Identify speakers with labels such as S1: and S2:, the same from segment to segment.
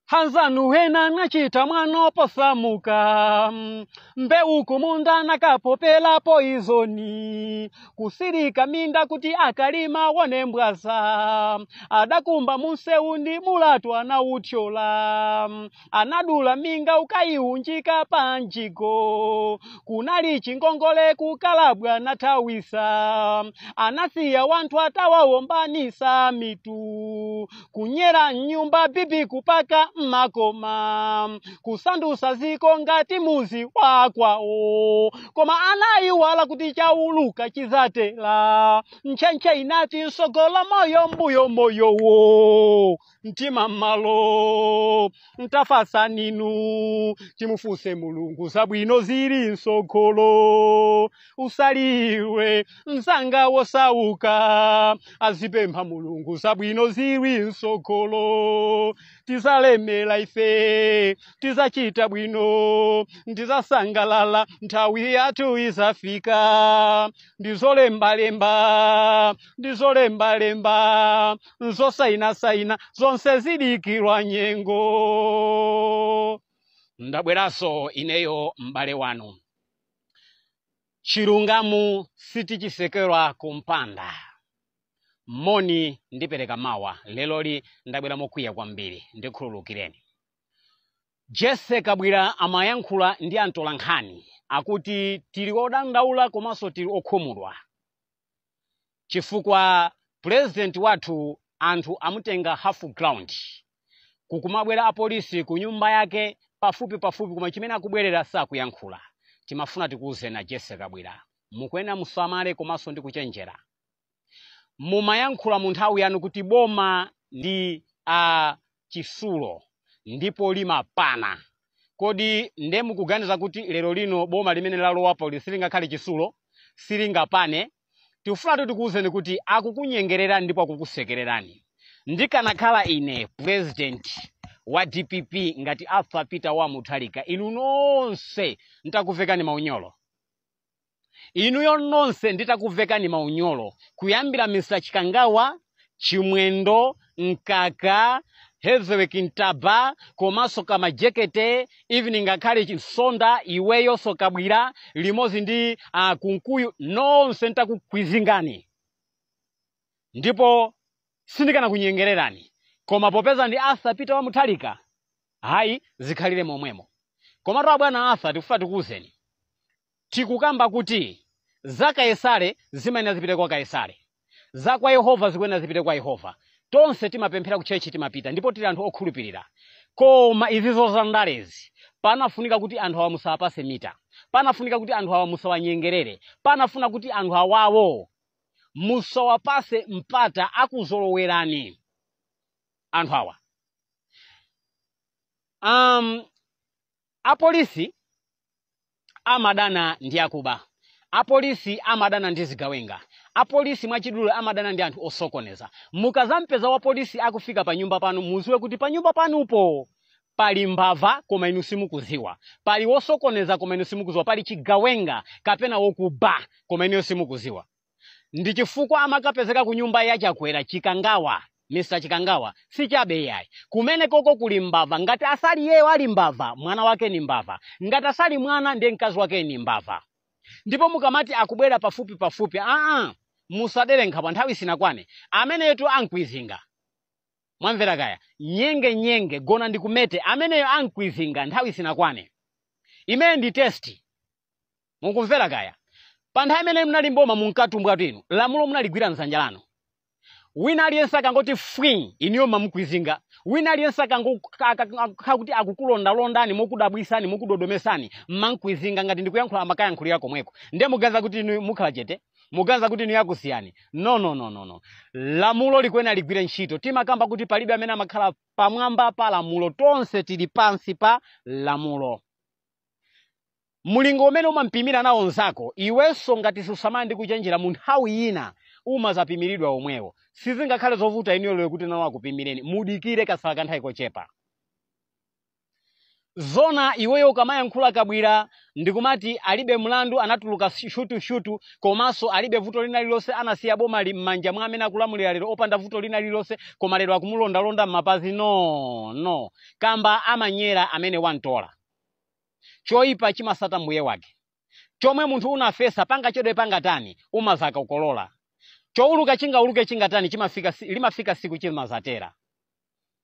S1: Hanzanu hena nachita mwana posamuka mbeu kumunda nakapopela poizoni kusirika minda kuti akalima wone mbwaza adakumba museundi mulatu anautyola anadula minga ukaiunjika panjigo kunali chingongole kukalabwa natawisa anasiya wantu atawawombanisa mitu kunyera nyumba bibi kupaka makoma kusandusa ziko ngati muzi wakwao koma anayiwala kuti chauluka chizatela nchenche inati nsogola moyo mbuyo moyowo mtima malo ntafasa ninu timufuse mulungu zabwino ziri nsogolo usaliwe msanga wosauka azipempha mulungu zabwino ziri nsogolo tizalemela ife tizachita bwino tizasangalala nthawi yathu izafika ndizolembalemba nzosaina zonse zidikirwa nyengo. Ndabweraso ineyo mbale wanu chilungamu sitichisekerwa kumpanda moni ndipereka mawa leloli ndabwera mokwiya kwambiri ndikhululukireni. Jesse Kabwira amayankhula ndi antolankhani akuti tili odandaula komanso tili okhumudwa chifukwa president wathu anthu amutenga half ground kukumabwera apolisi ku nyumba yake pafupi koma chimene akubwerera sakuyankhula. Timafuna tikuuze na Jesse Kabwira mukwena musamale komanso ndi kuchenjera mumayankhula mu nthawi yanu kuti boma ndi chisulo ndipo limapana. Kodi nde mukuganiza kuti lero lino boma limene lalowapo silingakhale chisulo silingapane? Tifuna tikuuzeni kuti akukunyengerera ndipo akukusekererani. Ndikanakhala ine president wa DPP ngati Arthur Peter wa Mutharika inu nonse nditakuvekani maunyolo. Inuyo nonse nditakuvekani maunyolo kuyambira Mr. Chikangawa, Chimwendo, Nkaka, Hezewe Kintaba, komanso kama jekete, evening ngakhale Chisonda, iweyo so Kabwira, limozi ndi Kunkuyu, nonse nditakukwizingani. Ndipo sindikana kunyengererani. Koma popeza ndi Arthur Peter wa Mutharika, hayi zikhalire momwemo. Koma bwana Arthur tikufuna tikuuzeni. Tikukamba kuti za Kaisare zimene zipite kwa Kaisare, za kwa Yehova zimene zipite kwa Yehova. Tonse timapemphera ku chechi timapita ndipo tili anthu okhulupirira. Koma izizo za ndalezi panafunika kuti anthu awa musapase mita, panafunika kuti anthu awa musawanyengerere, panafuna kuti anthu awawo musawapase mpata akuzolowerani anthu awa. Apolisi amadana ndi akuba, apolisi amadana ndi zigawenga, apolisi mwachidule amadana ndi anthu osokoneza. Mukazampeza wa polisi akufika pa nyumba panu muziwe kuti pa nyumba panupo pali mbava koma inu simukuziwa, pali wosokoneza koma inu simukuziwa, pali chigawenga kapena wokuba koma inu simukuziwa. Ndi chifukwa amakapezeka ku nyumba ya Chakwera Chikangawa, Mr. Chikangawa si chabe yayi. Kumene koko kuli mbava, ngati asali yeye wali mbava mwana wake ni mbava, ngati asali mwana ndiye mkazi wake ni mbava. Ndipo mukamati akubwera pafupi musadere nkhapa nthawi sinakwane amene yetu ankwizinga. Mwamvera kaya nyenge gona ndi kumete ameneyo ankwizinga nthawi sinakwane. Imene ndi testi. Mukumvera kaya pa nthawi imene mnali mboma munkatumbwa twinu lamulo munaligwira msanja lanu. Wina aliyense akangoti free iniyo mamukwizinga, wina aliyense kuti akukulondalondani mukudabwisani mukudodomesani mankwizinga ngati ndikuyankhula amakayankhulira komweko. Ndiye muganza kuti inu mukhala chete, muganza kuti inu yakusiyani. No. Lamulo likwena ligwire ntchito. Timakamba kuti palibe amene amakhala pamwamba pa lamulo, tonse tili pansi pa lamulo. Mulingo umene umampimira nawo nzako iwenso ngati susamani ndi kuchenjera mu nthawi ina umazapimiridwa omwewo. Sizingakhale zovuta iniyo lero kuti nawo akupimireni, mudikire kasala kanthawi kochepa. Zona iweyo kamayankhula Kabwira ndikumati alibe mlandu anatuluka shutu komanso alibe vuto lina lilonse anasiya boma m'manja mwa amene akulamulira lero opanda vuto lina lilonse koma lero akumulondalonda m'mapazi. No kamba amanyera amene wantola choipa chimasata mbuye wake. Chomwe munthu unafesa panga chodwe panga tani umazaka ukolola. Chouluka chingauluke chingatani limafika siku chimazatera.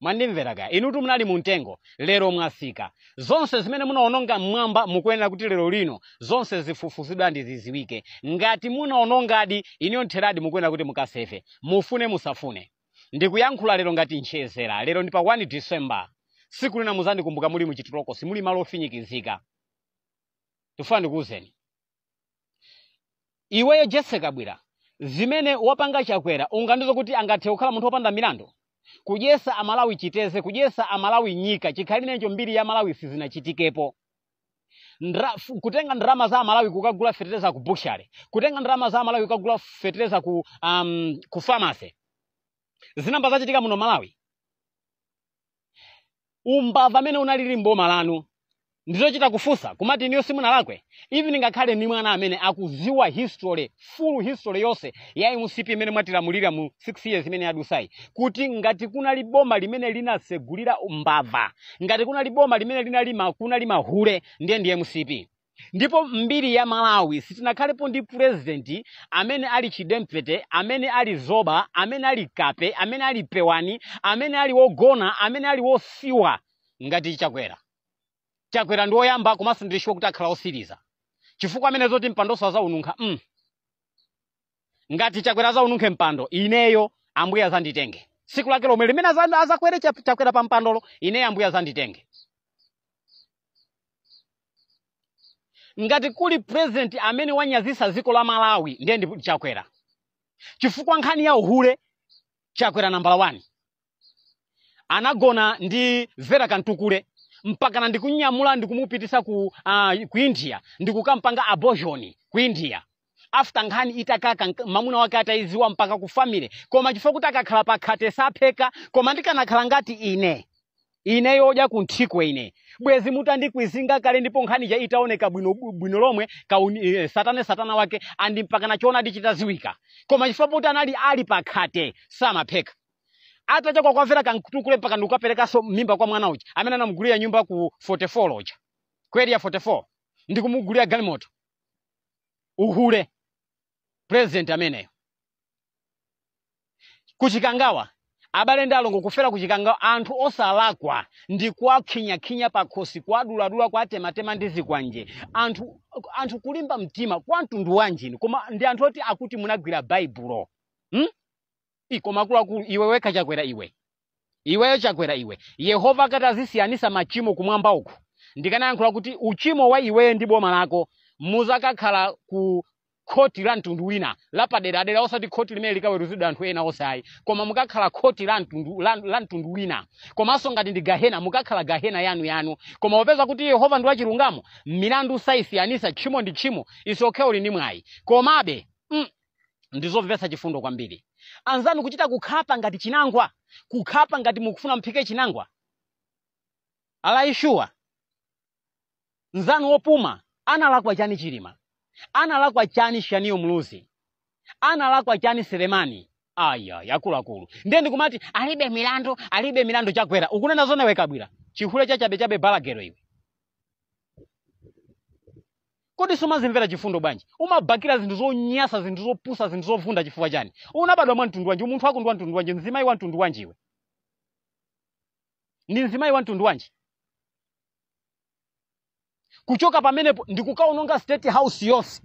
S1: Mwandimveraga inutu munali muntengo lero mwasika. Zonse zimene munaononga mmwamba mukuyenera kuti lero lino zonse zifufuzidwa ndi ziziwike. Ngati munaonongadi iniyo ntheradi mukuyenera kuti mukasefe. Mufune musafune. Ndikuyankhula lero ngati nchezera. Lero ndi pa 1 December. Siku lina muzandikumbuka muli muchitoloko simuli malo ofinyikizika. Tufuna ndikuwuzeni. Iweyo Jesse Kabwira zimene wapanga Chakwera ungandizo kuti angathe kukhala munthu wopanda milandu. Kujesa amalawi chiteze, kujesa amalawi nyika, chikhalire njo mbiri ya Malawi sizinachitikepo. Kutenga ndrama za Malawi kukagula fertilizer ku bushare, kutenga ndrama za Malawi kukagula fertilizer ku pharmacy. Zinamba zachitika muno Malawi. Umbava amene unalili mboma lanu ndizochita kufusa kumati niyo simu nalakwe. Even ngakhale ni mwana amene akuziwa history, full history yonse ya MCP imene mwatilamulira mu 6 years imene yadusai. Kuti ngati kunali boma limene linasegulira umbava, ngati kunali boma limene linali mahule ndiye MCP. Ndipo mbiri ya Malawi sitinakhalepo ndi president amene ali chidempete, amene ali zoba, amene ali kape, amene ali pewani, amene ali wogona, amene ali wosiwa ngati Chakwera. Chakwera ndi woyamba komanso ndishiwa kuti akhala osiriza. Chifukwa amene zoti mpandoso azaununkha. Ngati Chakwera zaununkhe mpando, ineyo ambuya zanditenge. Siku lake lomwe limene azakwere Chakwera pa mpandolo, ineyo ambuya zanditenge. Ngati kuli president amene wanyazisa ziko la Malawi, ndiye ndi Chakwera. Chifukwa nkhani ya uhule, Chakwera number 1. Anagona ndi Vera Kantukule. Mpaka na ndikunyamula ndikumupitisa ku India ndikukampanga abortion ku India. After nkhani itakaka mamuna wake ataiziwa mpaka ku family. Koma chifukwa kuti akakhala pakhate sapheka koma ndikanakhala ngati ineyo odya kunthikwe ine. Bwezi mutandikwizinga kale ndipo nkhani ja itaoneka bwino lomwe satana wake andi mpaka na chona dichitaziwika. Koma chifukwa kuti anali ali pakhate samapheka. Atacha kwa Vera Kantukule mpaka ndikukaperekaso mimba kwa mwana uchi amene anamugulira nyumba ku 44 loja kweli ya 44 ndikumugulira galimoto uhule president ameneyo. Kuchikangawa abale ndalongo kufera kuchikangawa anthu osalakwa ndikuwa khinya pakhosi kwadula kwa tematema ndizi kwanje anthu kulimba mtima kwa mtundu wanjini koma ndi anthu oti akuti munagwira Bible. Koma kulu iwe weka Chakwera iweyo Chakwera iwe Yehova katazisiyanisa machimo kumwamba uku ndikanayankhula kuti uchimo wa iwe ndi boma lako muzakakhala ku khoti la mtundu wina lapadera osati khoti limene likaweruzidwa anthu ena osayi koma mukakhala khoti la mtundu wina komanso ngati ndi gahena mukakhala gahena yanu koma wapeza kuti Yehova ndi wachilungamo milandu saisiyanisa tchimo ndi tchimo isokhe uli ndi mwayi komabe ndizomvetsa chifundo kwambiri. Anzanu kuchita kukhapa ngati chinangwa, kukhapa ngati mukufuna mphike chinangwa. Alaishua. Nzanu wopuma, analakwa chani Chilima. Analakwa chani Shaniyo Mluzi. Analakwa chani Selemani. Yakulu. Ndiye ndikumati alibe milandu Chakwera. Ukunena zone we Kabwira. Chihule chabe balagero iwe. Kodi sumazimvera chifundo banji umabakira zinthu zonyasa zinthu zopusa zinthu zovunda chifukwa chani unabadwa mwa mtundu wanji munthu wako ndi wa mtundu wanji nzimayi wa mtundu wanji iwe ndi nzimayi wa mtundu wanji kuchoka pamenepo ndikukaononga state house yonse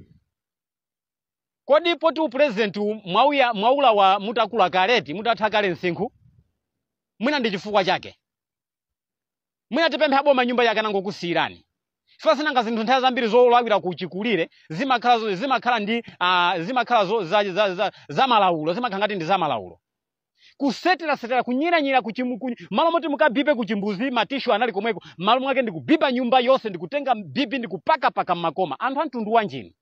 S1: kodi poti president mwaula wa mutakula kaleti mutatha kale nsinkhu mwina ndi chifukwa chake mwina tipempha boma nyumba yake nangokusiyirani. Fasa nanga zinthu nthawi zambiri zolawira kuchikulire zimakhala ndi za malaulo zimakhala ngati ndi za malaulo. Kusetera kunyira malo moti mukabibe kuchimbuzi matishu anali komweko malo mwake ndikubiba nyumba yonse ndikutenga bibi ndikupaka makoma anthu antundu wanjini.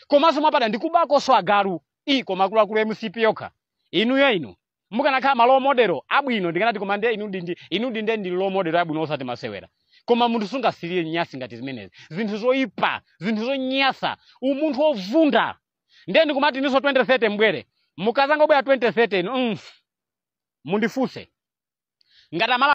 S1: Komanso mwapada ndikubako so agaru koma akulu MCP yokha inu mukanakhala malo modelo abwino ndikanati komande inu ndi role model abwino osati masewera. koma munthu sungasirire nyasi ngati zimenezi, zinthu zoyipa, zinthu zonyasa, umunthu ovunda. Ndeni kumati niso 2030 mbwere, mukazanga bwera 2030 mundifunse ngati amala